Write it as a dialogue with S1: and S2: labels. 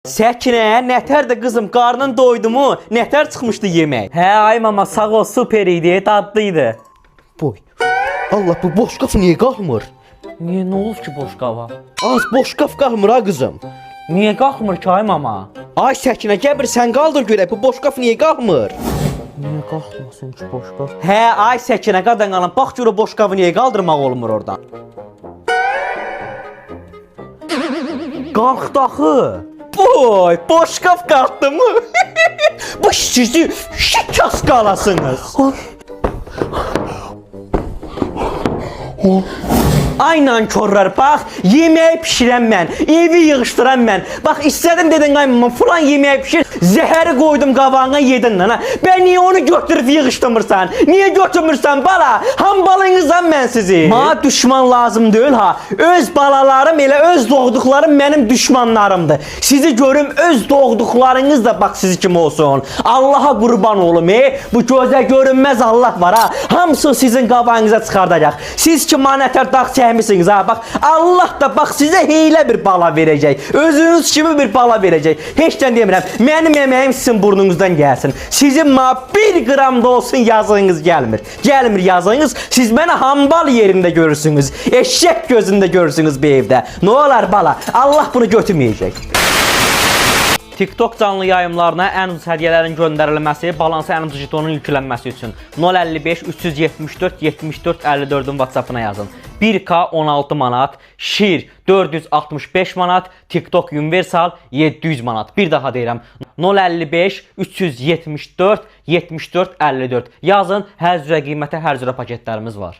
S1: Səkinə, nətər də qızım, qarnın doydu mu? Nətər çıxmışdı yemək?
S2: Hə ay mama, sağ ol, super idi, dadlıydı.
S1: Boy. Allah, bu boş qaf niyə qalmır?
S2: Niyə, nə olub ki boş qava?
S1: Az boş qaf qalmır ha qızım.
S2: Niyə qalxmır ki ay mama?
S1: Ay Səkinə, gəbir sən qaldır görək, bu boş qaf niyə qalmır?
S2: Niyə qalxmasın ki boş qaf?
S1: Hə, ay Səkinə, qadan qalan, bax gör o boş qafı niyə qaldırmaq olmur oradan?
S2: Qalxdı axı.
S1: Boy, boş qaf qalxdı mı? Bu sizi şikas qalasınız. Ay nankörlər, bax, yeməyi pişirəm mən, evi yığışdıram mən. Bax, istədim dedin qaymama, filan yeməyi pişir, zəhəri qoydum qabağına yedin lan ha. Ben niyə onu götürüb yığışdırmırsan? Niyə götürmürsən bala? Hambalınızam mən sizi. Mənə düşman lazım deyil ha. Öz balalarım elə öz doğduqlarım mənim düşmanlarımdır. Sizi görüm, öz doğduqlarınız da bax sizi kim olsun. Allaha qurban olum, bu gözə görünməz Allah var ha. Hamısı sizin qabağınıza çıxardacaq. Siz ki manətər dağ çəkmisiniz ha. Bax, Allah da bax sizə heylə bir bala verəcək. Özünüz kimi bir bala verəcək. Heçdən demirəm. Mənim əməyim sizin burnunuzdan gəlsin. Sizin ma 1 qram da olsun yazığınız gəlmir. Gəlmir yazığınız. Siz mənə hambal yerində görürsünüz. Eşək gözündə görürsünüz bu evdə. Nə olar bala? Allah bunu götürməyəcək.
S2: TikTok canlı yayımlarına ən ucuz hədiyyələrin göndərilməsi, balansa ən ucuz jetonun yüklənməsi üçün 055 374 74 54-ün WhatsApp-ına yazın. 1K 16 manat, şir 465 manat, TikTok universal 700 manat. Bir daha deyirəm, 055 374 74 54 yazın, hər cürə qiymətə hər cürə paketlərimiz var.